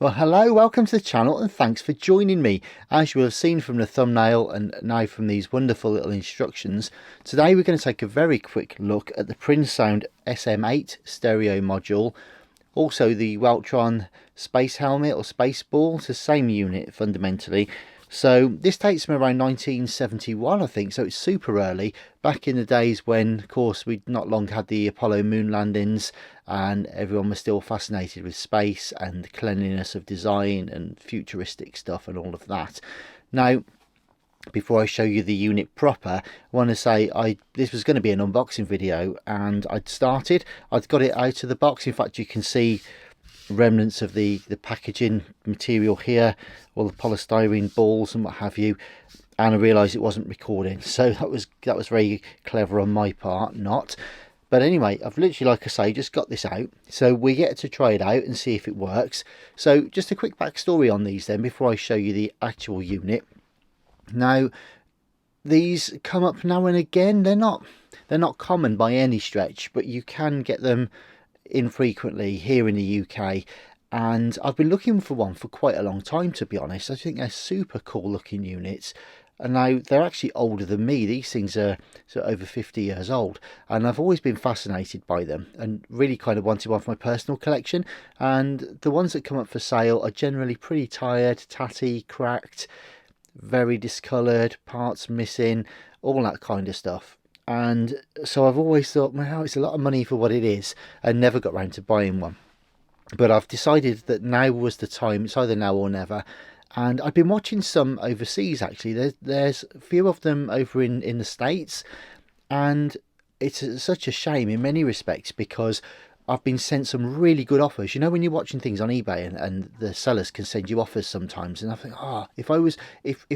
Well, hello, welcome to the channel and thanks for joining me. As you will have seen from the thumbnail and now from these wonderful little instructions, today we're going to take a very quick look at the Prinzsound SM8 stereo module, also the Weltron space helmet or space ball. It's the same unit fundamentally. So this dates from around 1971, I think, so it's super early, back in the days when, of course, we'd not long had the Apollo moon landings and everyone was still fascinated with space and the cleanliness of design and futuristic stuff and all of that. Now, before I show you the unit proper, I want to say this was going to be an unboxing video, and I'd got it out of the box. In fact, you can see remnants of the packaging material here, all the polystyrene balls and what have you, and I realized it wasn't recording, so that was very clever on my part. Not, but anyway, I've literally, like I say, just got this out, so we get to try it out and see if it works. So just a quick backstory on these then before I show you the actual unit. Now, these come up now and again. They're not common by any stretch, but you can get them infrequently here in the UK, and I've been looking for one for quite a long time, to be honest. I think they're super cool looking units, and now they're actually older than me. These things are sort of over 50 years old, and I've always been fascinated by them and really kind of wanted one for my personal collection. And the ones that come up for sale are generally pretty tired, tatty, cracked, very discoloured, parts missing, all that kind of stuff. And so I've always thought, well, it's a lot of money for what it is, and never got round to buying one. But I've decided that now was the time. It's either now or never. And I've been watching some overseas, actually. There's a few of them over in the States, and it's such a shame in many respects, because I've been sent some really good offers. You know, when you're watching things on eBay and the sellers can send you offers sometimes, and I think, if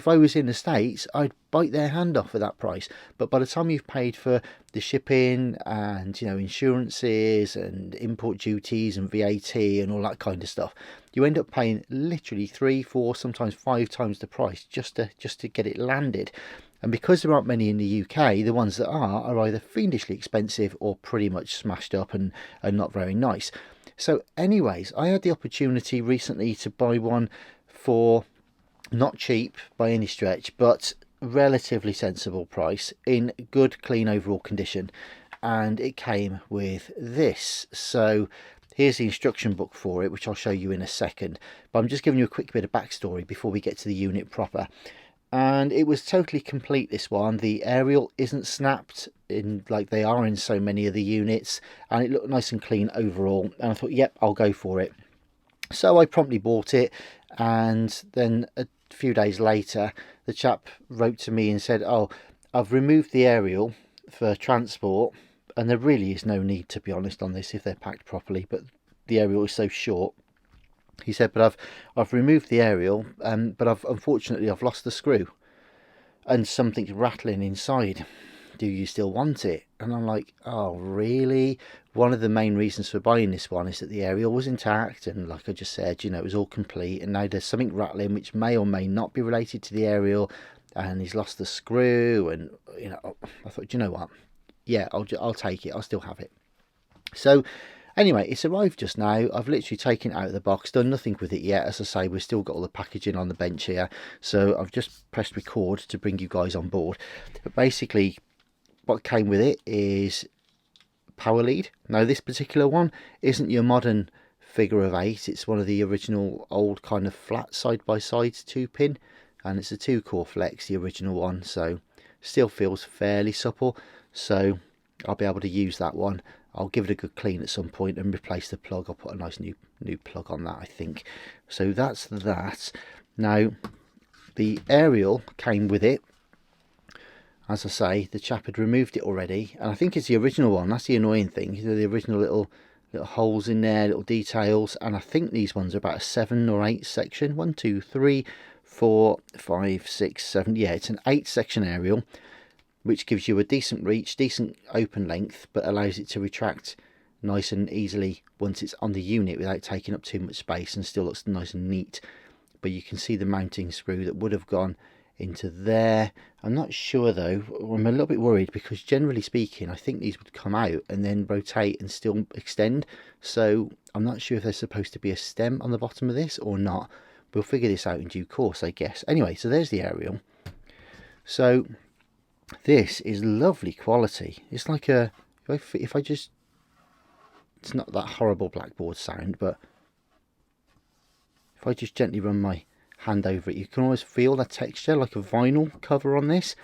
I was in the States, I'd bite their hand off for that price. But by the time you've paid for the shipping and, you know, insurances and import duties and VAT and all that kind of stuff, you end up paying literally 3, 4, sometimes 5 times the price just to get it landed. And because there aren't many in the UK, the ones that are either fiendishly expensive or pretty much smashed up and not very nice. So anyways, I had the opportunity recently to buy one for not cheap by any stretch, but relatively sensible price in good, clean overall condition. And it came with this. So here's the instruction book for it, which I'll show you in a second. But I'm just giving you a quick bit of backstory before we get to the unit proper. And it was totally complete, this one. The aerial isn't snapped in like they are in so many of the units, and it looked nice and clean overall, and I thought, yep, I'll go for it. So I promptly bought it, and then a few days later the chap wrote to me and said, oh, I've removed the aerial for transport, and there really is no need, to be honest, on this if they're packed properly, but the aerial is so short. He said, but I've removed the aerial, but unfortunately I've lost the screw and something's rattling inside. Do you still want it? And I'm like, oh really? One of the main reasons for buying this one is that the aerial was intact, and like I just said, you know, it was all complete, and now there's something rattling which may or may not be related to the aerial, and he's lost the screw. And you know, I thought, you know what, yeah, I'll take it, I'll still have it. So anyway, it's arrived just now. I've literally taken it out of the box, done nothing with it yet. As I say, we've still got all the packaging on the bench here. So I've just pressed record to bring you guys on board. But basically, what came with it is power lead. Now, this particular one isn't your modern figure of 8. It's one of the original old kind of flat side-by-side 2-pin. And it's a 2-core flex, the original one. So still feels fairly supple. So I'll be able to use that one. I'll give it a good clean at some point and replace the plug. I'll put a nice new plug on that, I think. So that's that. Now, the aerial came with it. As I say, the chap had removed it already, and I think it's the original one. That's the annoying thing. You know, the original little holes in there, little details, and I think these ones are about a 7 or 8 section. 1, 2, 3, 4, 5, 6, 7. Yeah, it's an 8 section aerial, which gives you a decent reach, decent open length, but allows it to retract nice and easily once it's on the unit without taking up too much space, and still looks nice and neat. But you can see the mounting screw that would have gone into there. I'm not sure though. I'm a little bit worried because generally speaking I think these would come out and then rotate and still extend, so I'm not sure if there's supposed to be a stem on the bottom of this or not. We'll figure this out in due course, I guess. Anyway, so there's the aerial. So this is lovely quality. It's like a, if I just, it's not that horrible blackboard sound, but if I just gently run my hand over it, you can always feel the texture like a vinyl cover on this,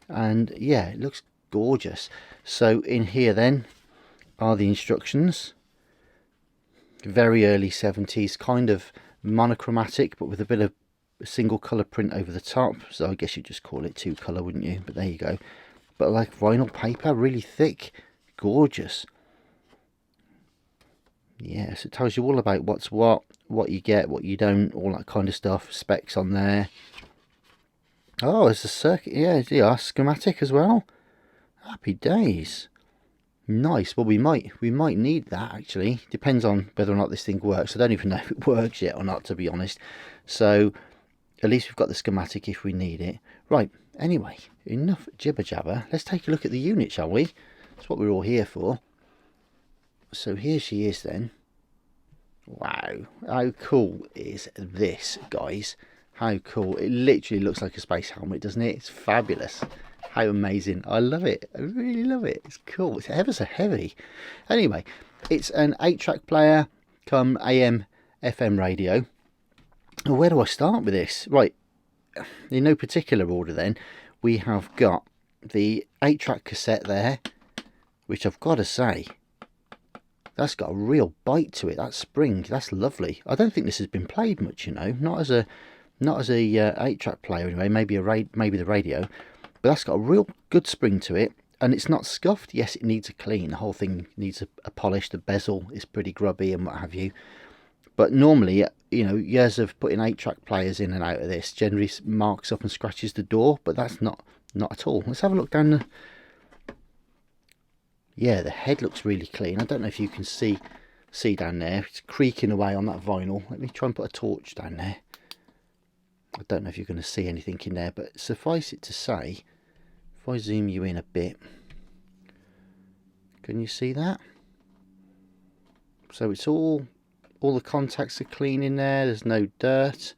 and yeah, it looks gorgeous. So in here then are the instructions. Very early 70s, kind of monochromatic but with a bit of single colour print over the top, so I guess you'd just call it two colour, wouldn't you? But there you go. But like vinyl paper, really thick, gorgeous. Yes, it tells you all about what's what you get, what you don't, all that kind of stuff. Specs on there. Oh, there's a circuit. Yeah, schematic as well. Happy days. Nice. Well, we might need that actually. Depends on whether or not this thing works. I don't even know if it works yet or not, to be honest. So at least we've got the schematic if we need it. Right. Anyway, enough jibber jabber. Let's take a look at the unit, shall we? That's what we're all here for. So here she is then. Wow, how cool is this, guys? How cool. It literally looks like a space helmet, doesn't it? It's fabulous. How amazing. I love it. I really love it. It's cool. It's ever so heavy. Anyway, it's an 8-track player come AM FM radio. Where do I start with this? Right, in no particular order then, we have got the 8-track cassette there, which I've got to say, that's got a real bite to it. That spring, that's lovely. I don't think this has been played much, you know, not as a 8-track player anyway. Maybe the radio, but that's got a real good spring to it, and it's not scuffed. Yes, it needs a clean. The whole thing needs a polish. The bezel is pretty grubby and what have you. But normally, you know, years of putting 8-track players in and out of this generally marks up and scratches the door, but that's not at all. Let's have a look down the. Yeah, the head looks really clean. I don't know if you can see down there. It's creaking away on that vinyl. Let me try and put a torch down there. I don't know if you're going to see anything in there, but suffice it to say, if I zoom you in a bit, can you see that? So it's all the contacts are clean in there. There's no dirt.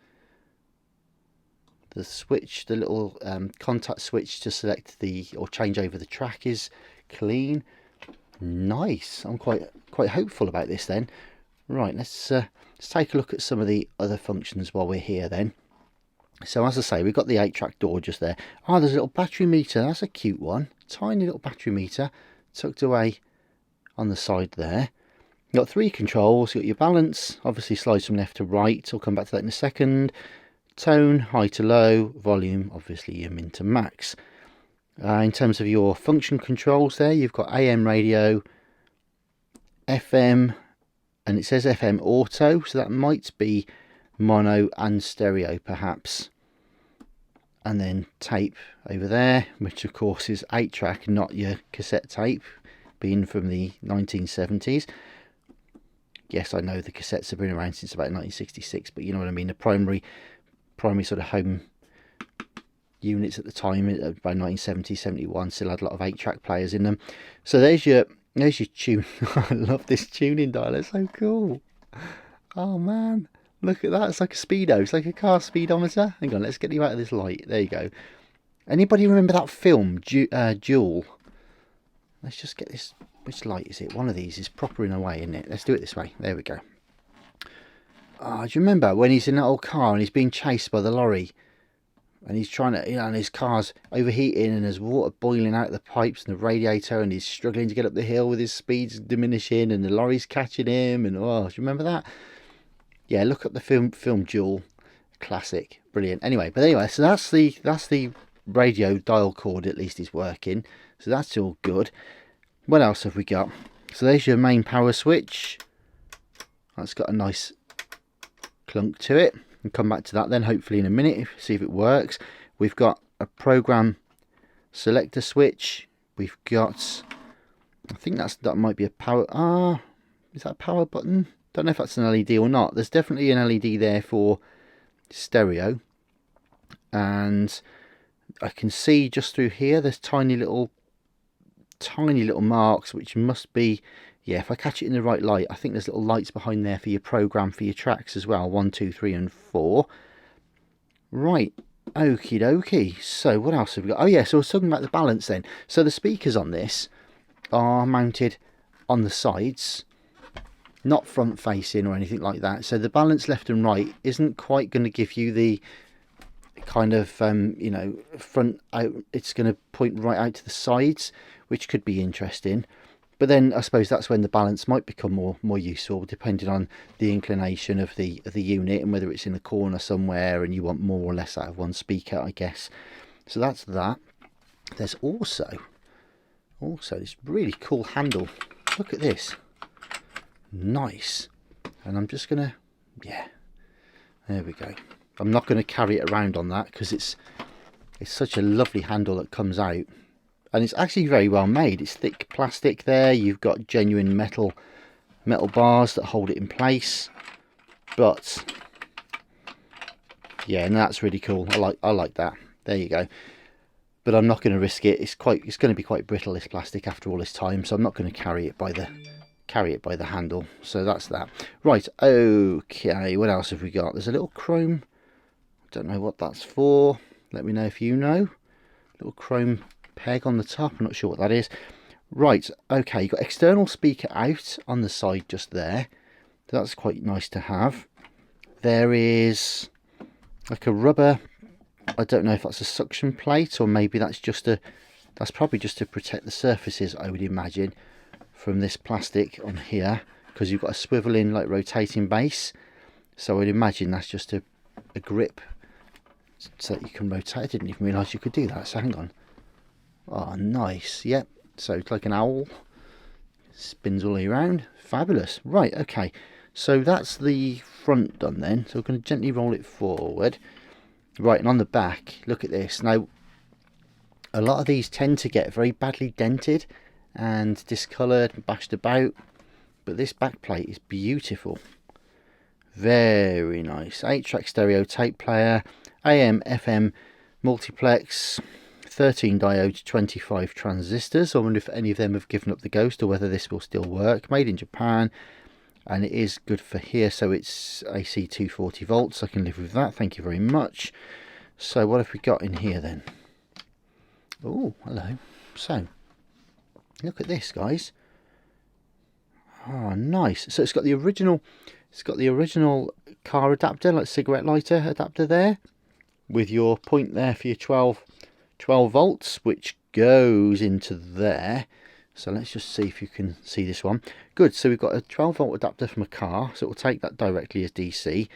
The switch, the little contact switch to select or change over the track is clean. Nice. I'm quite hopeful about this then. Right, let's take a look at some of the other functions while we're here then. So as I say, we've got the 8-track door just there. Oh, there's a little battery meter. That's a cute one. Tiny little battery meter tucked away on the side there. You've got 3 controls. You've got your balance, obviously slides from left to right. I'll come back to that in a second. Tone, high to low. Volume, obviously your min to max. In terms of your function controls there, you've got AM radio, FM, and it says FM auto, so that might be mono and stereo perhaps. And then tape over there, which of course is 8-track, not your cassette tape, being from the 1970s. Yes, I know the cassettes have been around since about 1966, but you know what I mean. The primary sort of home units at the time, by 1970, 71, still had a lot of 8-track players in them. So there's your tune. I love this tuning dial. It's so cool. Oh man, look at that. It's like a speedo. It's like a car speedometer. Hang on, let's get you out of this light. There you go. Anybody remember that film, Jewel? Let's just get this. Which light is it? One of these is proper in a way, isn't it? Let's do it this way. There we go. Oh, do you remember when he's in that old car and he's being chased by the lorry? And he's trying to, and his car's overheating and there's water boiling out of the pipes and the radiator, and he's struggling to get up the hill with his speeds diminishing and the lorry's catching him. And oh, do you remember that? Yeah, look up the film Jewel. Classic. Brilliant. Anyway, so that's the radio dial cord, at least is working. So that's all good. What else have we got? So there's your main power switch. That's got a nice clunk to it. We'll come back to that then hopefully in a minute, see if it works. We've got a program selector switch. We've got, I think that might be a power, is that a power button? Don't know if that's an LED or not. There's definitely an LED there for stereo, and I can see just through here there's tiny little marks, which must be, yeah, if I catch it in the right light, I think there's little lights behind there for your program for your tracks as well. 1, 2, 3 and 4. Right, okie dokie. So what else have we got? Oh yeah, so I was talking about the balance then. So the speakers on this are mounted on the sides, not front facing or anything like that. So the balance left and right isn't quite going to give you the kind of you know, front out. It's going to point right out to the sides, which could be interesting. But then I suppose that's when the balance might become more useful, depending on the inclination of the unit and whether it's in a corner somewhere and you want more or less out of one speaker, I guess. So that's that. There's also this really cool handle. Look at this. Nice. And I'm just gonna, yeah, there we go. I'm not going to carry it around on that because it's such a lovely handle that comes out. And it's actually very well made. It's thick plastic there. You've got genuine metal bars that hold it in place. But yeah, and that's really cool. I like that. There you go. But I'm not going to risk it. It's going to be quite brittle, this plastic, after all this time. So I'm not going to carry it by the handle. So that's that. Right. Okay. What else have we got? There's a little chrome. Don't know what that's for. Let me know if you know. Little chrome peg on the top. I'm not sure what that is. Right, okay, you've got external speaker out on the side just there. That's quite nice to have. There is like a rubber, I don't know if that's a suction plate or maybe that's probably just to protect the surfaces, I would imagine, from this plastic on here, because you've got a swiveling, like, rotating base. So I would imagine that's just a grip so that you can rotate. I didn't even realise you could do that, so hang on. Oh, nice. Yep. So it's like an owl. Spins all the way around. Fabulous. Right, okay. So that's the front done then. So we're going to gently roll it forward. Right, and on the back, look at this. Now, a lot of these tend to get very badly dented and discoloured and bashed about. But this back plate is beautiful. Very nice. 8-track stereo tape player. AM, FM, multiplex. 13 diodes, 25 transistors. I wonder if any of them have given up the ghost or whether this will still work. Made in Japan, and it is good for here, so it's AC 240 volts. I can live with that, thank you very much. So what have we got in here then? Oh, hello. So look at this, guys. Oh, nice. So it's got the original car adapter, like cigarette lighter adapter there, with your point there for your 12 volts, which goes into there. So let's just see if you can see this one. Good. So we've got a 12 volt adapter from a car, so it will take that directly as DC,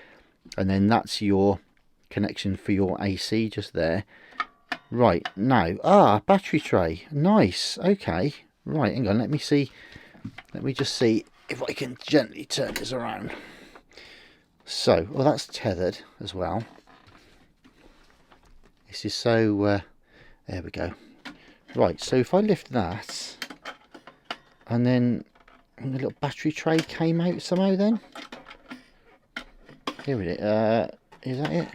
and then that's your connection for your AC just there. Right, now, battery tray. Nice. Okay, right, hang on, let me just see if I can gently turn this around. So, well, that's tethered as well. This is so there we go. Right, so if I lift that, and then the little battery tray came out somehow then. Here it is. Is that it?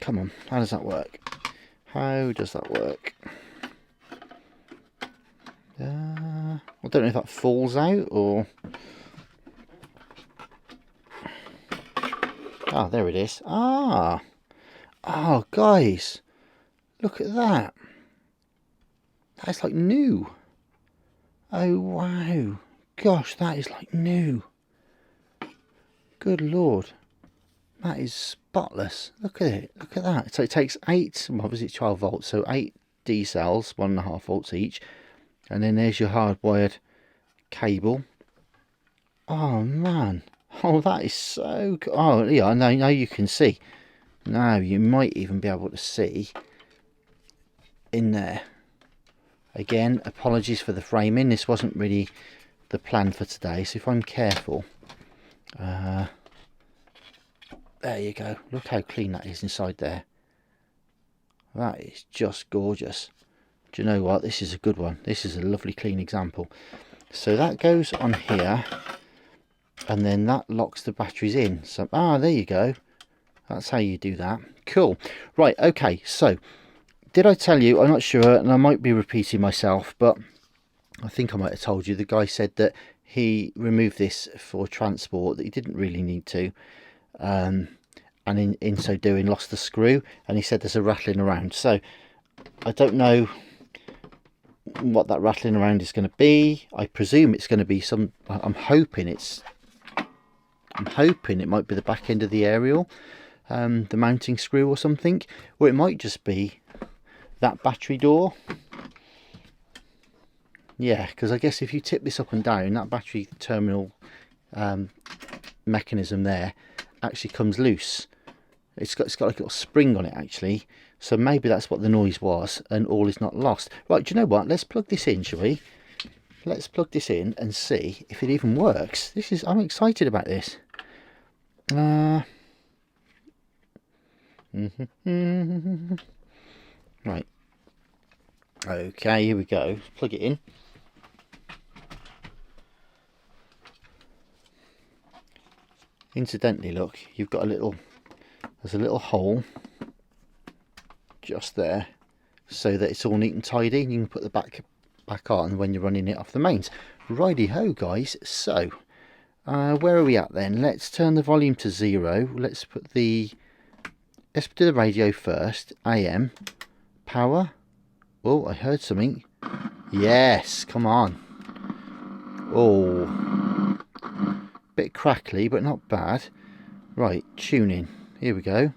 Come on, how does that work? How does that work? I don't know if that falls out or... Ah, there it is. Ah! Oh, guys, look at that. That's like new. Oh, wow. Gosh, that is like new. Good Lord. That is spotless. Look at it. Look at that. So it takes 8, obviously it's 12 volts, so 8 D cells, 1.5 volts each. And then there's your hardwired cable. Oh, man. Oh, that is so cool. Oh, yeah, now you can see. Now you might even be able to see in there. Again, apologies for the framing. This wasn't really the plan for today. So if I'm careful, there you go. Look how clean that is inside there. That is just gorgeous. Do you know what? This is a good one. This is a lovely clean example. So that goes on here, and then that locks the batteries in. So there you go. That's how you do that. Cool. Right, okay, so did I tell you, I'm not sure, and I might be repeating myself, but I think I might have told you, the guy said that he removed this for transport, that he didn't really need to, and in so doing lost the screw, and he said there's a rattling around. So I don't know what that rattling around is going to be. I presume it's going to be some, I'm hoping it might be the back end of the aerial, the mounting screw or something, or it might just be that battery door. Yeah, because I guess if you tip this up and down, that battery terminal mechanism there actually comes loose. It's got like a little spring on it actually, so maybe that's what the noise was, and all is not lost. Right, do you know what? Let's plug this in, shall we? Let's plug this in and see if it even works. I'm excited about this. Right. Okay, here we go. Plug it in. Incidentally, look, you've got there's a little hole just there, so that it's all neat and tidy, and you can put the back on when you're running it off the mains. Righty ho, guys. So where are we at then? Let's turn the volume to 0. Let's do the radio first. AM power. Oh, I heard something. Yes, come on. Oh, bit crackly, but not bad. Right, tuning. Here we go.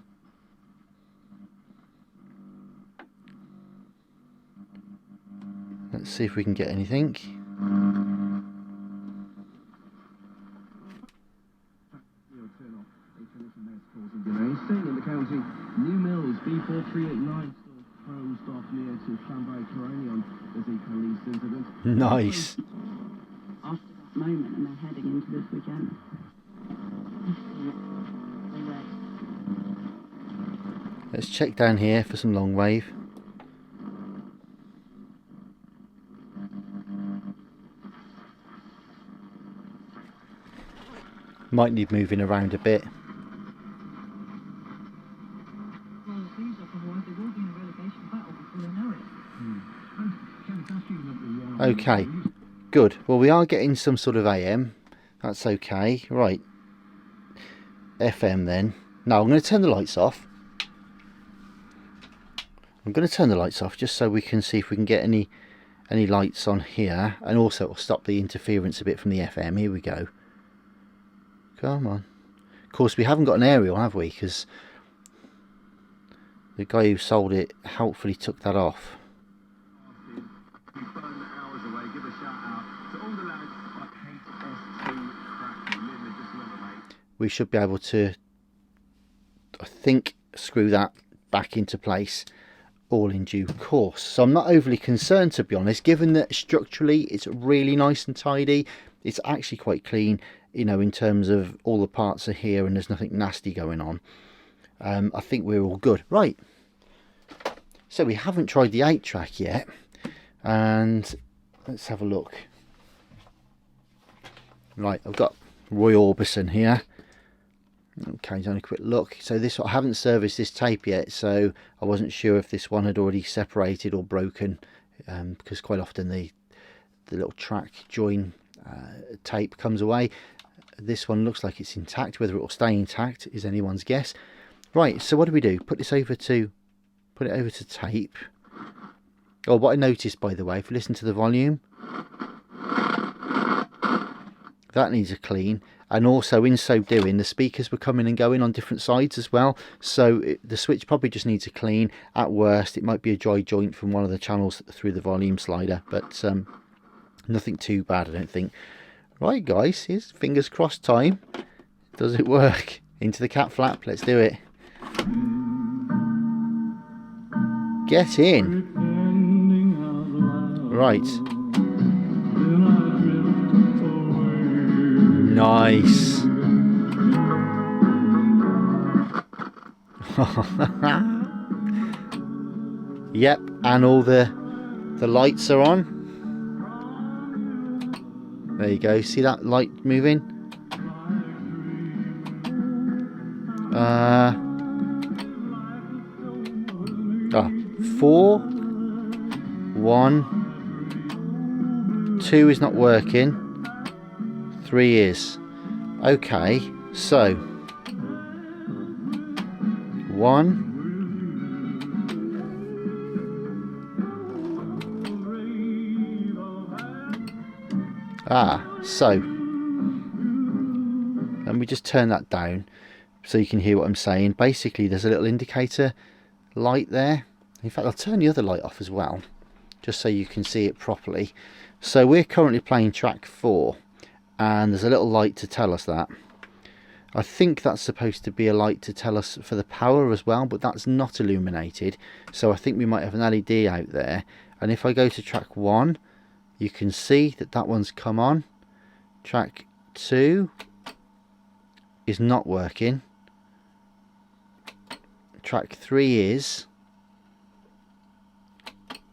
Let's see if we can get anything. Staying in the county, New Mills B4389 closed off near to Chambay Coronion as the police incident. Nice. After that moment, and they're heading into this weekend. Let's check down here for some long wave. Might need moving around a bit. Okay, good. Well, we are getting some sort of AM. That's okay. Right. FM then. Now I'm going to turn the lights off. I'm going to turn the lights off just so we can see if we can get any lights on here, and also it'll stop the interference a bit from the FM. Here we go. Come on. Of course, we haven't got an aerial, have we? Because the guy who sold it helpfully took that off. We should be able to, I think, screw that back into place all in due course. So I'm not overly concerned, to be honest, given that structurally it's really nice and tidy. It's actually quite clean, you know, in terms of all the parts are here and there's nothing nasty going on. I think we're all good. Right, so we haven't tried the 8-track yet, and let's have a look. Right, I've got Roy Orbison here. Okay, just a quick look. So I haven't serviced this tape yet, so I wasn't sure if this one had already separated or broken, because quite often the little track join tape comes away. This one looks like it's intact. Whether it will stay intact is anyone's guess. Right, so what do we do? Put it over to tape. Oh, what I noticed, by the way, if you listen to the volume, that needs a clean. And also, in so doing, the speakers were coming and going on different sides as well. So the switch probably just needs a clean. At worst, it might be a dry joint from one of the channels through the volume slider. But nothing too bad, I don't think. Right, guys, here's fingers crossed time. Does it work? Into the cat flap. Let's do it. Get in. Right. Nice. Yep, and all the lights are on. There you go. See that light moving? 4, 1, 2 is not working, 3 is. Okay, so 1, so let me just turn that down so you can hear what I'm saying. Basically, there's a little indicator light there. In fact, I'll turn the other light off as well, just so you can see it properly. So we're currently playing track 4, and there's a little light to tell us that. I think that's supposed to be a light to tell us for the power as well, but that's not illuminated. So I think we might have an LED out there. And if I go to track 1, you can see that that one's come on. Track 2 is not working. Track 3 is.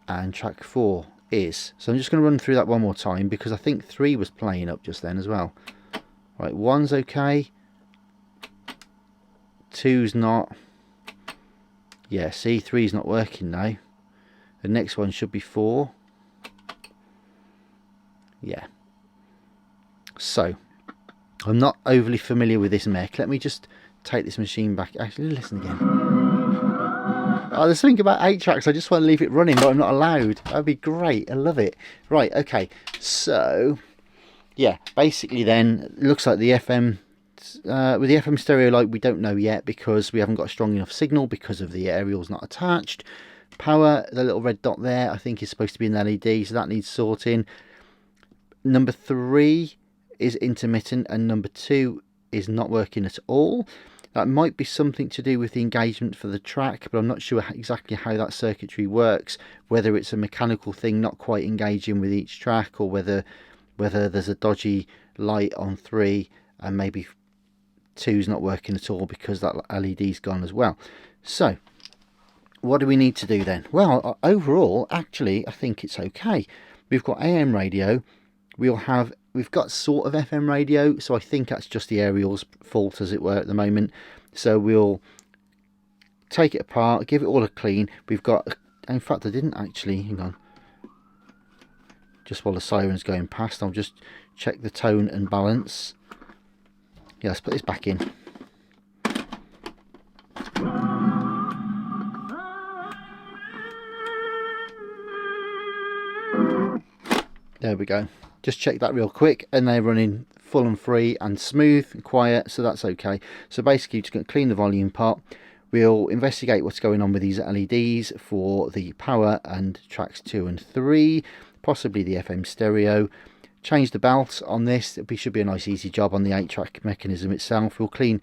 And track 4 is. So I'm just going to run through that one more time, because I think 3 was playing up just then as well. Right, 1's okay. 2's not. Yeah, see, 3's not working now. The next one should be 4. Yeah. So, I'm not overly familiar with this mech. Let me just take this machine back. Actually, listen again. Oh, there's something about 8 tracks. I just want to leave it running, but I'm not allowed. That'd be great. I love it. Right, okay. So, yeah, basically then, it looks like the FM... with the FM stereo light, we don't know yet, because we haven't got a strong enough signal because of the aerial's not attached. Power, the little red dot there, I think is supposed to be an LED, so that needs sorting. Number 3 is intermittent, and number 2 is not working at all. That might be something to do with the engagement for the track, but I'm not sure exactly how that circuitry works, whether it's a mechanical thing not quite engaging with each track, or whether there's a dodgy light on 3 and maybe 2's not working at all because that LED's gone as well. So what do we need to do then? Well, overall, actually, I think it's okay. We've got AM radio. We've got sort of FM radio, so I think that's just the aerial's fault, as it were, at the moment. So we'll take it apart, give it all a clean. We've got, in fact, I didn't actually, hang on, just while the siren's going past, I'll just check the tone and balance. Yeah, let's put this back in. There we go. Just check that real quick, and they're running full and free and smooth and quiet, so that's okay. So basically, just going to clean the volume pot. We'll investigate what's going on with these LEDs for the power and tracks 2 and 3, possibly the FM stereo. Change the belt on this. It should be a nice easy job on the 8-track mechanism itself. We'll clean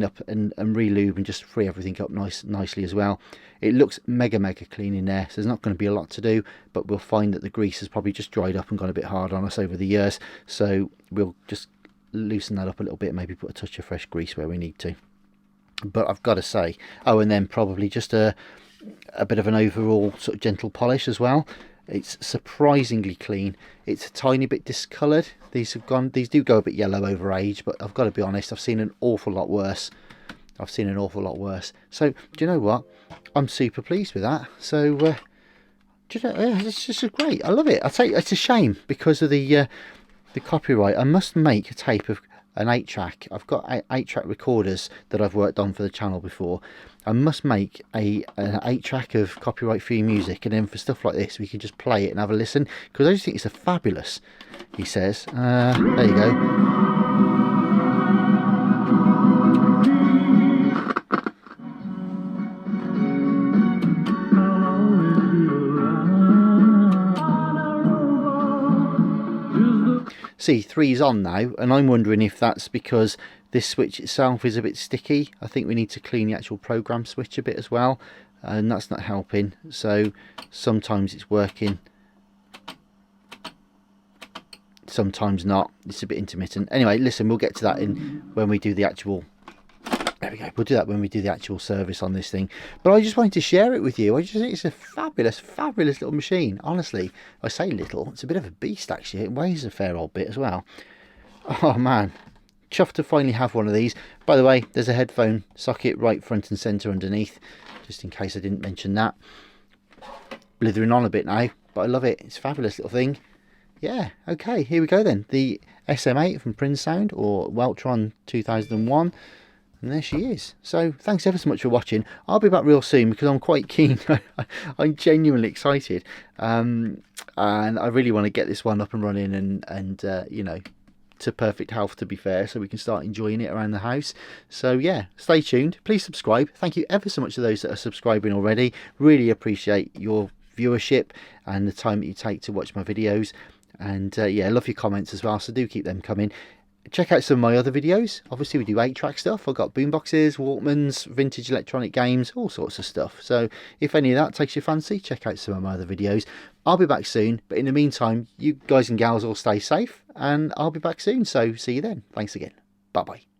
up and re-lube and just free everything up nicely as well. It looks mega clean in there, so there's not going to be a lot to do, but we'll find that the grease has probably just dried up and gone a bit hard on us over the years, so we'll just loosen that up a little bit, maybe put a touch of fresh grease where we need to. But I've got to say, oh, and then probably just a bit of an overall sort of gentle polish as well. It's surprisingly clean. It's a tiny bit discoloured. These do go a bit yellow over age, but I've got to be honest, I've seen an awful lot worse. So, do you know what? I'm super pleased with that. So, do you know, yeah, it's just great. I love it. I tell you, it's a shame because of the copyright. I must make a tape of an 8-track. I've got 8-track recorders that I've worked on for the channel before. I must make an 8-track of copyright-free music, and then for stuff like this, we can just play it and have a listen, because I just think it's a fabulous, he says. There you go. See, 3's on now, and I'm wondering if that's because this switch itself is a bit sticky. I think we need to clean the actual program switch a bit as well, and that's not helping. So sometimes it's working, sometimes not. It's a bit intermittent. Anyway, listen, we'll get to that when we do the actual... There we go. We'll do that when we do the actual service on this thing. But I just wanted to share it with you. I just think it's a fabulous little machine. Honestly, I say little. It's a bit of a beast, actually. It weighs a fair old bit as well. Oh, man. Chuffed to finally have one of these. By the way, there's a headphone socket right front and centre underneath, just in case I didn't mention that. blithering on a bit now, but I love it. It's a fabulous little thing. Yeah, okay, here we go then. The SM8 from Prinzsound, or Weltron 2001. And there she is. So thanks ever so much for watching. I'll be back real soon because I'm quite keen. I'm genuinely excited. And I really want to get this one up and running and you know, to perfect health, to be fair, so we can start enjoying it around the house. So yeah, stay tuned. Please subscribe. Thank you ever so much to those that are subscribing already. Really appreciate your viewership and the time that you take to watch my videos. And yeah, I love your comments as well, so do keep them coming. Check out some of my other videos. Obviously we do 8-track stuff. I've got boomboxes, Walkmans, vintage electronic games, all sorts of stuff. So if any of that takes your fancy, check out some of my other videos. I'll be back soon, but in the meantime, you guys and gals all stay safe, and I'll be back soon. So see you then. Thanks again. Bye bye.